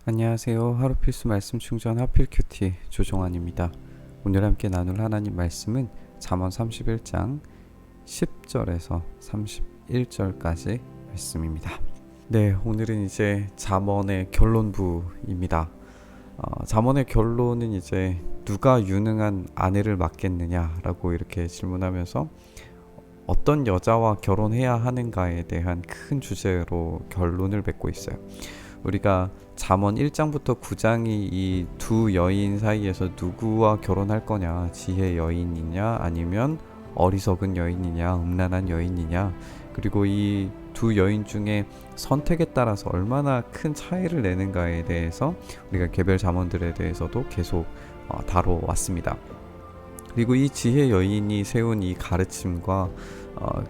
안녕하세요. 하루 필수 말씀 충전 하필 큐티 조종환입니다. 오늘 함께 나눌 하나님 말씀은 잠언 31장 10절에서 31절까지 말씀입니다. 네, 오늘은 이제 잠언의 결론부입니다. 잠언의 결론은 이제 누가 유능한 아내를 맡겠느냐라고 이렇게 질문하면서 어떤 여자와 결혼해야 하는가에 대한 큰 주제로 결론을 맺고 있어요. 우리가 잠언 1장부터 9장이 이 두 여인 사이에서 누구와 결혼할 거냐, 지혜 여인이냐 아니면 어리석은 여인이냐, 음란한 여인이냐, 그리고 이 두 여인 중에 선택에 따라서 얼마나 큰 차이를 내는가에 대해서 우리가 개별 잠언들에 대해서도 계속 다뤄왔습니다. 그리고 이 지혜 여인이 세운 이 가르침과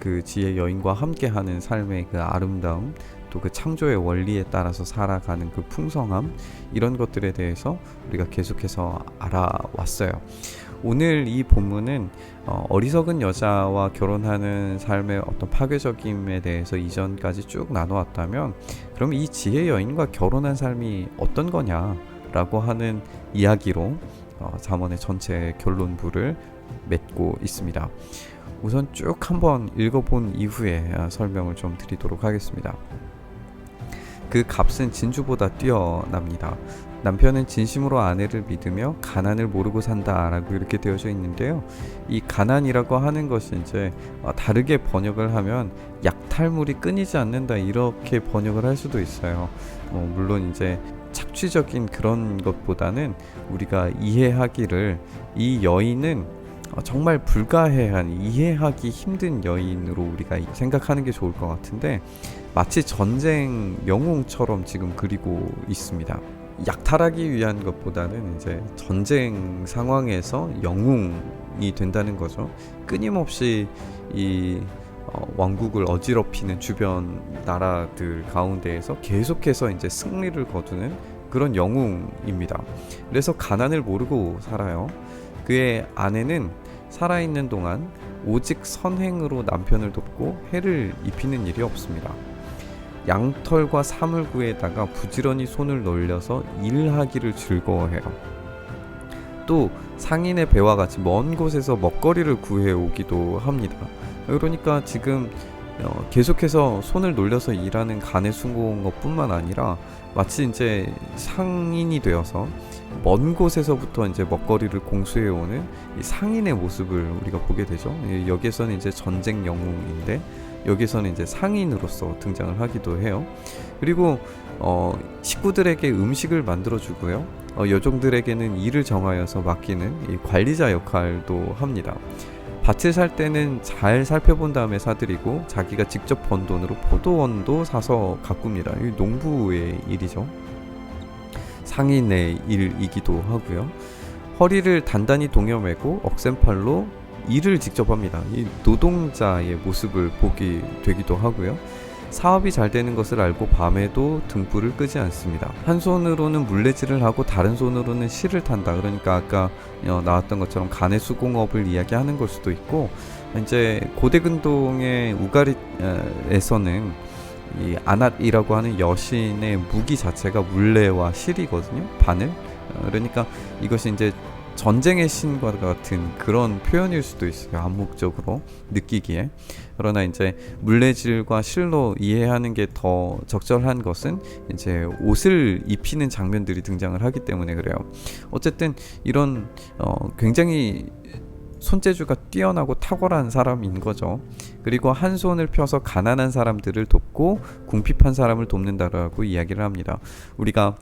그 지혜 여인과 함께하는 삶의 그 아름다움, 또 그 창조의 원리에 따라서 살아가는 그 풍성함, 이런 것들에 대해서 우리가 계속해서 알아왔어요. 오늘 이 본문은 어리석은 여자와 결혼하는 삶의 어떤 파괴적임에 대해서 이전까지 쭉 나눠왔다면, 그럼 이 지혜 여인과 결혼한 삶이 어떤 거냐라고 하는 이야기로 잠언의 전체 결론부를 맺고 있습니다. 우선 쭉 한번 읽어본 이후에 설명을 좀 드리도록 하겠습니다. 그 값은 진주보다 뛰어납니다. 남편은 진심으로 아내를 믿으며 가난을 모르고 산다라고 이렇게 되어져 있는데요. 이 가난이라고 하는 것이 이제 다르게 번역을 하면 약탈물이 끊이지 않는다, 이렇게 번역을 할 수도 있어요. 물론 이제 착취적인 그런 것보다는 우리가 이해하기를, 이 여인은 정말 불가해한, 이해하기 힘든 여인으로 우리가 생각하는 게 좋을 것 같은데, 마치 전쟁 영웅처럼 지금 그리고 있습니다. 약탈하기 위한 것보다는 이제 전쟁 상황에서 영웅이 된다는 거죠. 끊임없이 이 왕국을 어지럽히는 주변 나라들 가운데에서 계속해서 이제 승리를 거두는 그런 영웅입니다. 그래서 가난을 모르고 살아요. 그의 아내는 살아있는 동안 오직 선행으로 남편을 돕고 해를 입히는 일이 없습니다. 양털과 사물구에다가 부지런히 손을 놀려서 일하기를 즐거워해요. 또 상인의 배와 같이 먼 곳에서 먹거리를 구해 오기도 합니다. 그러니까 지금 계속해서 손을 놀려서 일하는 가내수공업뿐만 아니라 마치 이제 상인이 되어서 먼 곳에서부터 이제 먹거리를 공수해 오는 이 상인의 모습을 우리가 보게 되죠. 여기에서는 이제 전쟁 영웅인데, 여기서는 이제 상인으로서 등장을 하기도 해요. 그리고 식구들에게 음식을 만들어 주고요. 여종들에게는 일을 정하여서 맡기는 이 관리자 역할도 합니다. 밭을 살 때는 잘 살펴본 다음에 사들이고, 자기가 직접 번 돈으로 포도원도 사서 가꿉니다. 이 농부의 일이죠. 상인의 일이기도 하고요. 허리를 단단히 동여매고 억센팔로 일을 직접 합니다. 이 노동자의 모습을 보게 되기도 하고요. 사업이 잘 되는 것을 알고 밤에도 등불을 끄지 않습니다. 한 손으로는 물레질을 하고 다른 손으로는 실을 탄다. 그러니까 아까 나왔던 것처럼 가내수공업을 이야기하는 걸 수도 있고, 이제 고대 근동의 우가리에서는 이 아낫이라고 하는 여신의 무기 자체가 물레와 실이거든요. 바늘. 그러니까 이것이 이제 전쟁의 신과 같은 그런 표현일 수도 있어요. 암묵적으로 느끼기에. 그러나 이제 물레질과 실로 이해하는 게 더 적절한 것은 이제 옷을 입히는 장면들이 등장을 하기 때문에 그래요. 어쨌든 이런 굉장히 손재주가 뛰어나고 탁월한 사람인 거죠. 그리고 한 손을 펴서 가난한 사람들을 돕고 궁핍한 사람을 돕는다라고 이야기를 합니다. 우리가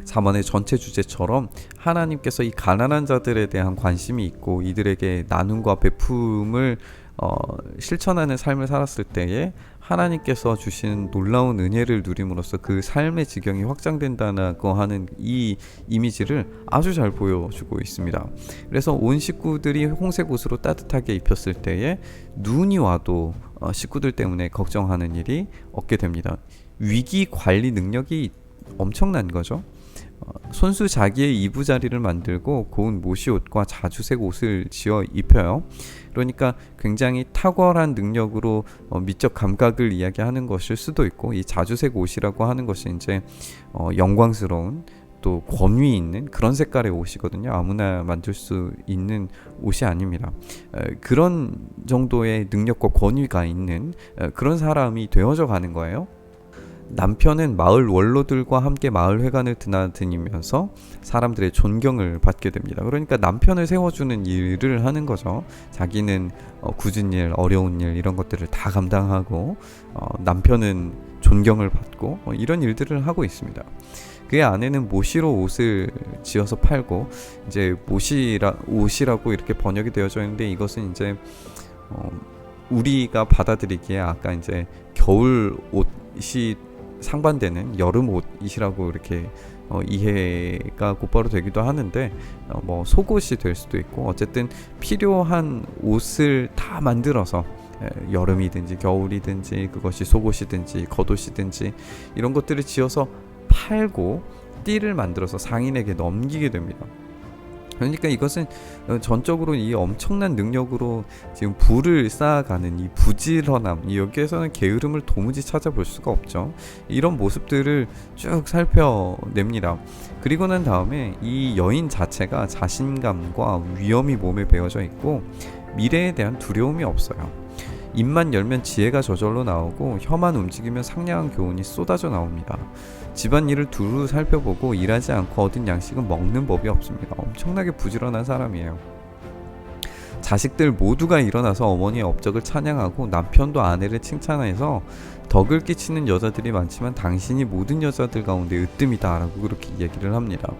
잠언의 전체 주제처럼 하나님께서 이 가난한 자들에 대한 관심이 있고 이들에게 나눔과 베품을 실천하는 삶을 살았을 때에 하나님께서 주신 놀라운 은혜를 누림으로써 그 삶의 지경이 확장된다고 하는 이 이미지를 아주 잘 보여주고 있습니다. 그래서 온 식구들이 홍색 옷으로 따뜻하게 입혔을 때에 눈이 와도 식구들 때문에 걱정하는 일이 없게 됩니다. 위기 관리 능력이 엄청난 거죠. 손수 자기의 이부자리를 만들고 고운 모시옷과 자주색 옷을 지어 입혀요. 그러니까 굉장히 탁월한 능력으로 미적 감각을 이야기하는 것일 수도 있고, 이 자주색 옷이라고 하는 것이 이제 영광스러운 또 권위 있는 그런 색깔의 옷이거든요. 아무나 만들 수 있는 옷이 아닙니다. 그런 정도의 능력과 권위가 있는 그런 사람이 되어져 가는 거예요. 남편은 마을 원로들과 함께 마을 회관을 드나다니면서 사람들의 존경을 받게 됩니다. 그러니까 남편을 세워주는 일을 하는 거죠. 자기는 굳은 일, 어려운 일 이런 것들을 다 감당하고 남편은 존경을 받고 이런 일들을 하고 있습니다. 그의 아내는 모시로 옷을 지어서 팔고, 이제 옷이라고 이렇게 번역이 되어져 있는데, 이것은 이제 우리가 받아들이기에 아까 이제 겨울 옷이 상반되는 여름 옷이라고 이렇게 이해가 곧바로 되기도 하는데, 뭐 속옷이 될 수도 있고, 어쨌든 필요한 옷을 다 만들어서 여름이든지 겨울이든지 그것이 속옷이든지 겉옷이든지 이런 것들을 지어서 팔고 띠를 만들어서 상인에게 넘기게 됩니다. 그러니까 이것은 전적으로 이 엄청난 능력으로 지금 부를 쌓아가는 이 부지런함, 여기에서는 게으름을 도무지 찾아볼 수가 없죠. 이런 모습들을 쭉 살펴냅니다. 그리고 난 다음에 이 여인 자체가 자신감과 위엄이 몸에 배어져 있고 미래에 대한 두려움이 없어요. 입만 열면 지혜가 저절로 나오고 혀만 움직이면 상냥한 교훈이 쏟아져 나옵니다. 집안일을 두루 살펴보고 일하지 않고 얻은 양식은 먹는 법이 없습니다. 엄청나게 부지런한 사람이에요. 자식들 모두가 일어나서 어머니의 업적을 찬양하고 남편도 아내를 칭찬해서 덕을 끼치는 여자들이 많지만 당신이 모든 여자들 가운데 으뜸이다 라고 그렇게 얘기를 합니다.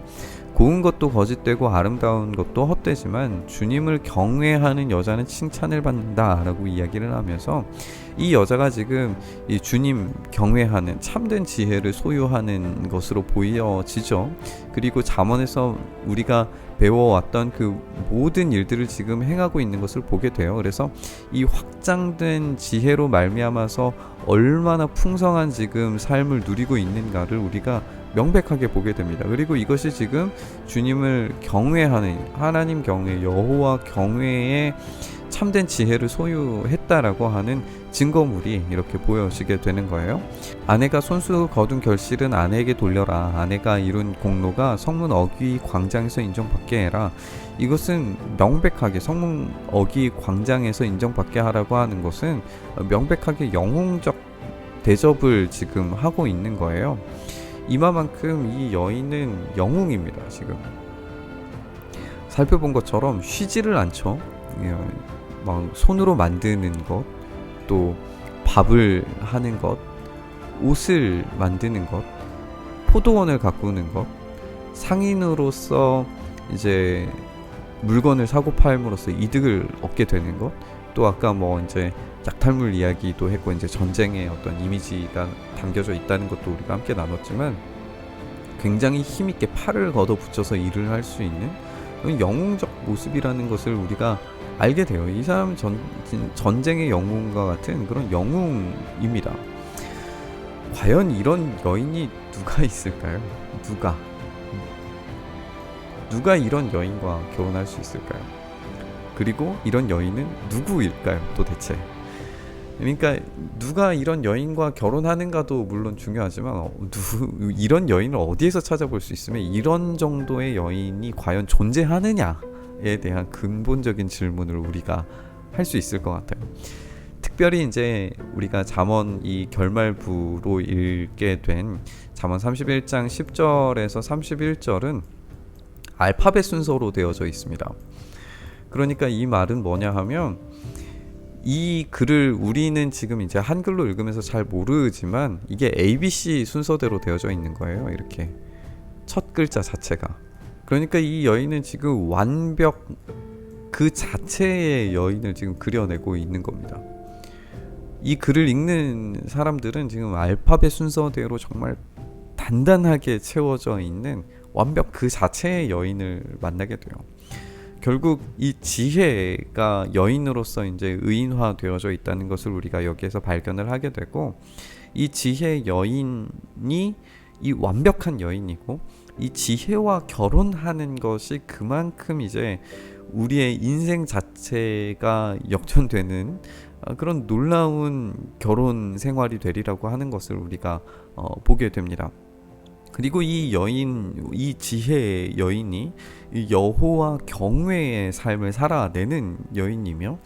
고운 것도 거짓되고 아름다운 것도 헛되지만 주님을 경외하는 여자는 칭찬을 받는다 라고 이야기를 하면서, 이 여자가 지금 이 주님 경외하는 참된 지혜를 소유하는 것으로 보여지죠. 그리고 잠언에서 우리가 배워왔던 그 모든 일들을 지금 행하고 있는 것을 보게 돼요. 그래서 이 확장된 지혜로 말미암아서 얼마나 풍성한 지금 삶을 누리고 있는가를 우리가 명백하게 보게 됩니다. 그리고 이것이 지금 주님을 경외하는, 하나님 경외, 여호와 경외의 참된 지혜를 소유했다라고 하는 증거물이 이렇게 보여지게 되는 거예요. 아내가 손수 거둔 결실은 아내에게 돌려라. 아내가 이룬 공로가 성문 어귀 광장에서 인정받게 해라. 이것은 명백하게 성문 어귀 광장에서 인정받게 하라고 하는 것은 명백하게 영웅적 대접을 지금 하고 있는 거예요. 이마만큼 이 여인은 영웅입니다. 지금 살펴본 것처럼 쉬지를 않죠. 막 손으로 만드는 것, 또 밥을 하는 것, 옷을 만드는 것, 포도원을 가꾸는 것, 상인으로서 이제 물건을 사고 팔므로써 이득을 얻게 되는 것, 또 아까 뭐 이제 약탈물 이야기도 했고 이제 전쟁의 어떤 이미지가 담겨져 있다는 것도 우리가 함께 나눴지만, 굉장히 힘있게 팔을 걷어붙여서 일을 할 수 있는 영웅적 모습이라는 것을 우리가 알게 돼요. 이 사람은 전쟁의 영웅과 같은 그런 영웅입니다. 과연 이런 여인이 누가 있을까요? 누가 이런 여인과 결혼할 수 있을까요? 그리고 이런 여인은 누구일까요? 도대체. 그러니까 누가 이런 여인과 결혼하는가도 물론 중요하지만 이런 여인을 어디에서 찾아볼 수 있으면 이런 정도의 여인이 과연 존재하느냐에 대한 근본적인 질문을 우리가 할 수 있을 것 같아요. 특별히 이제 우리가 잠언 이 결말부로 읽게 된 잠언 31장 10절에서 31절은 알파벳 순서로 되어져 있습니다. 그러니까 이 말은 뭐냐 하면, 이 글을 우리는 지금 이제 한글로 읽으면서 잘 모르지만 이게 ABC 순서대로 되어져 있는 거예요. 이렇게 첫 글자 자체가. 그러니까 이 여인은 지금 완벽 그 자체의 여인을 지금 그려내고 있는 겁니다. 이 글을 읽는 사람들은 지금 알파벳 순서대로 정말 단단하게 채워져 있는 완벽 그 자체의 여인을 만나게 돼요. 결국 이 지혜가 여인으로서 이제 의인화되어져 있다는 것을 우리가 여기에서 발견을 하게 되고, 이 지혜 여인이 이 완벽한 여인이고 이 지혜와 결혼하는 것이 그만큼 이제 우리의 인생 자체가 역전되는 그런 놀라운 결혼 생활이 되리라고 하는 것을 우리가 보게 됩니다. 그리고 이 여인, 이 지혜의 여인이 이 여호와 경외의 삶을 살아내는 여인이며,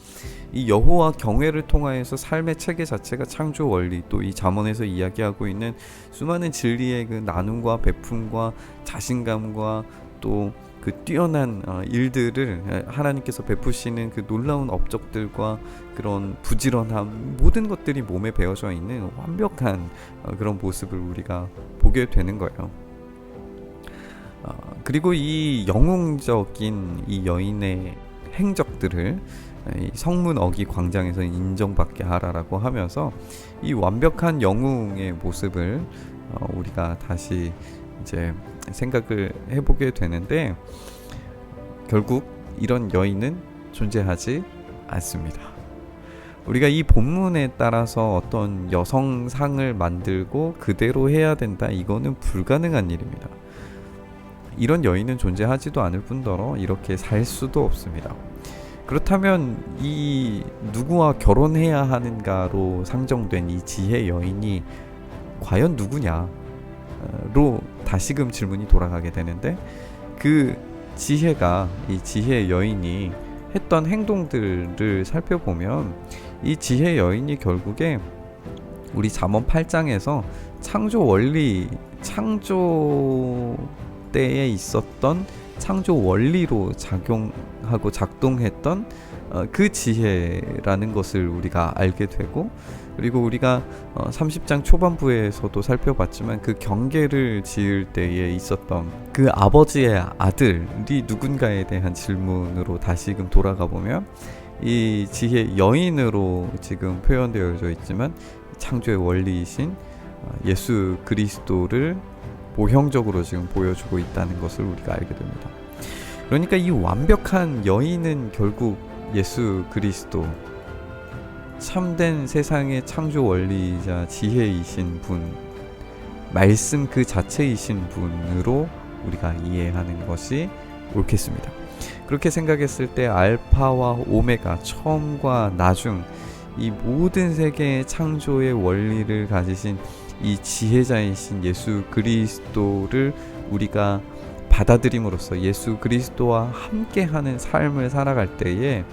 이 여호와 경외를 통하여서 삶의 체계 자체가 창조 원리, 또 이 잠언에서 이야기하고 있는 수많은 진리의 그 나눔과 베품과 자신감과 또 그 뛰어난 일들을 하나님께서 베푸시는 그 놀라운 업적들과 그런 부지런함, 모든 것들이 몸에 배어져 있는 완벽한 그런 모습을 우리가 보게 되는 거예요. 그리고 이 영웅적인 이 여인의 행적들을 이 성문 어기 광장에서 인정받게 하라라고 하면서 이 완벽한 영웅의 모습을 우리가 다시 이제 생각을 해보게 되는데, 결국 이런 여인은 존재하지 않습니다. 우리가 이 본문에 따라서 어떤 여성상을 만들고 그대로 해야 된다, 이거는 불가능한 일입니다. 이런 여인은 존재하지도 않을 뿐더러 이렇게 살 수도 없습니다. 그렇다면 이 누구와 결혼해야 하는가로 상정된 이 지혜 여인이 과연 누구냐로 다시금 질문이 돌아가게 되는데, 그 지혜가, 이 지혜 여인이 했던 행동들을 살펴보면 이 지혜 여인이 결국에 우리 잠언 8장에서 창조 원리, 창조 때에 있었던 창조 원리로 작용하고 작동했던 그 지혜라는 것을 우리가 알게 되고, 그리고 우리가 30장 초반부에서도 살펴봤지만 그 경계를 지을 때에 있었던 그 아버지의 아들이 누군가에 대한 질문으로 다시금 돌아가 보면 이 지혜 여인으로 지금 표현되어져 있지만 창조의 원리이신 예수 그리스도를 모형적으로 지금 보여주고 있다는 것을 우리가 알게 됩니다. 그러니까 이 완벽한 여인은 결국 예수 그리스도, 참된 세상의 창조 원리이자 지혜이신 분, 말씀 그 자체이신 분으로 우리가 이해하는 것이 옳겠습니다. 그렇게 생각했을 때 알파와 오메가, 처음과 나중, 이 모든 세계의 창조의 원리를 가지신 이 지혜자이신 예수 그리스도를 우리가 받아들임으로써 예수 그리스도와 함께하는 삶을 살아갈 때에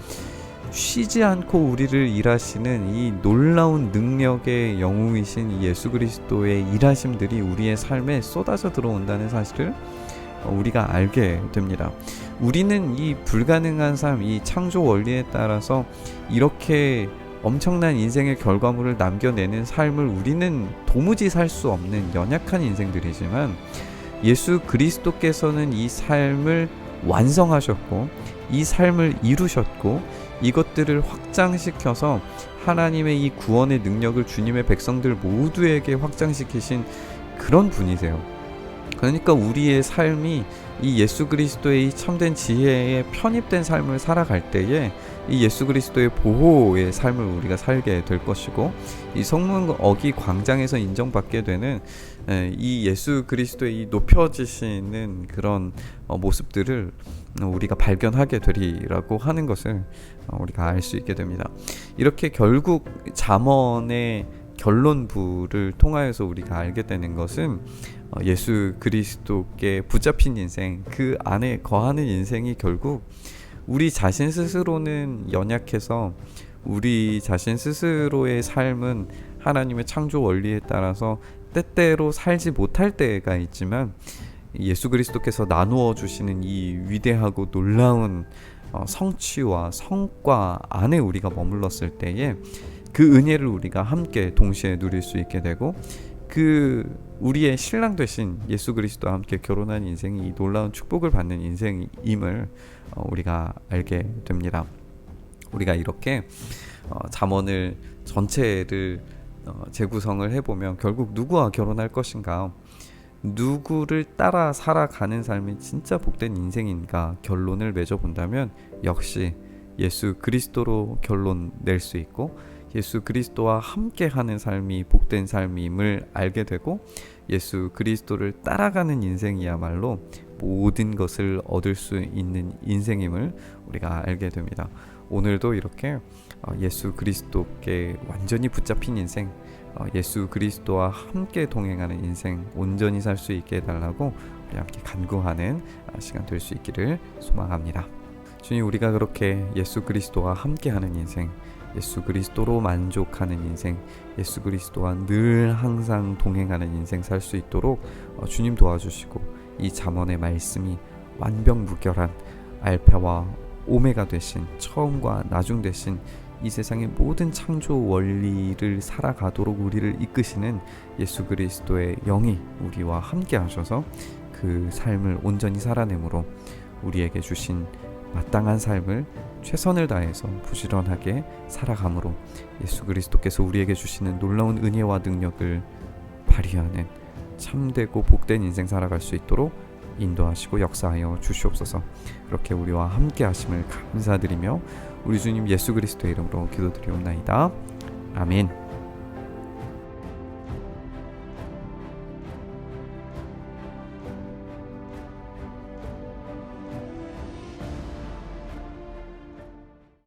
쉬지 않고 우리를 일하시는 이 놀라운 능력의 영웅이신 이 예수 그리스도의 일하심들이 우리의 삶에 쏟아져 들어온다는 사실을 우리가 알게 됩니다. 우리는 이 불가능한 삶, 이 창조 원리에 따라서 이렇게 엄청난 인생의 결과물을 남겨내는 삶을 우리는 도무지 살 수 없는 연약한 인생들이지만, 예수 그리스도께서는 이 삶을 완성하셨고 이 삶을 이루셨고 이것들을 확장시켜서 하나님의 이 구원의 능력을 주님의 백성들 모두에게 확장시키신 그런 분이세요. 그러니까 우리의 삶이 이 예수 그리스도의 이 참된 지혜에 편입된 삶을 살아갈 때에 이 예수 그리스도의 보호의 삶을 우리가 살게 될 것이고, 이 성문 어기 광장에서 인정받게 되는 이 예수 그리스도의 이 높여지시는 그런 모습들을 우리가 발견하게 되리라고 하는 것을 우리가 알 수 있게 됩니다. 이렇게 결국 잠언의 결론부를 통하여서 우리가 알게 되는 것은 예수 그리스도께 붙잡힌 인생, 그 안에 거하는 인생이 결국 우리 자신 스스로는 연약해서 우리 자신 스스로의 삶은 하나님의 창조 원리에 따라서 때때로 살지 못할 때가 있지만, 예수 그리스도께서 나누어 주시는 이 위대하고 놀라운 성취와 성과 안에 우리가 머물렀을 때에 그 은혜를 우리가 함께 동시에 누릴 수 있게 되고, 그 우리의 신랑 되신 예수 그리스도와 함께 결혼한 인생이 이 놀라운 축복을 받는 인생임을 우리가 알게 됩니다. 우리가 이렇게 잠언을 전체를 재구성을 해보면 결국 누구와 결혼할 것인가, 누구를 따라 살아가는 삶이 진짜 복된 인생인가 결론을 맺어본다면 역시 예수 그리스도로 결론 낼 수 있고, 예수 그리스도와 함께하는 삶이 복된 삶임을 알게 되고 예수 그리스도를 따라가는 인생이야말로 모든 것을 얻을 수 있는 인생임을 우리가 알게 됩니다. 오늘도 이렇게 예수 그리스도께 완전히 붙잡힌 인생, 예수 그리스도와 함께 동행하는 인생 온전히 살 수 있게 해달라고 우리 함께 간구하는 시간 될 수 있기를 소망합니다. 주님, 우리가 그렇게 예수 그리스도와 함께하는 인생, 예수 그리스도로 만족하는 인생, 예수 그리스도와 늘 항상 동행하는 인생 살 수 있도록 주님 도와주시고 이 잠언의 말씀이 완벽무결한 알파와 오메가 되신 처음과 나중 되신 이 세상의 모든 창조 원리를 살아가도록 우리를 이끄시는 예수 그리스도의 영이 우리와 함께 하셔서 그 삶을 온전히 살아내므로 우리에게 주신 마땅한 삶을 최선을 다해서 부지런하게 살아감으로 예수 그리스도께서 우리에게 주시는 놀라운 은혜와 능력을 발휘하는 참되고 복된 인생 살아갈 수 있도록 인도하시고 역사하여 주시옵소서. 그렇게 우리와 함께 하심을 감사드리며 우리 주님 예수 그리스도의 이름으로 기도드리옵나이다. 아멘.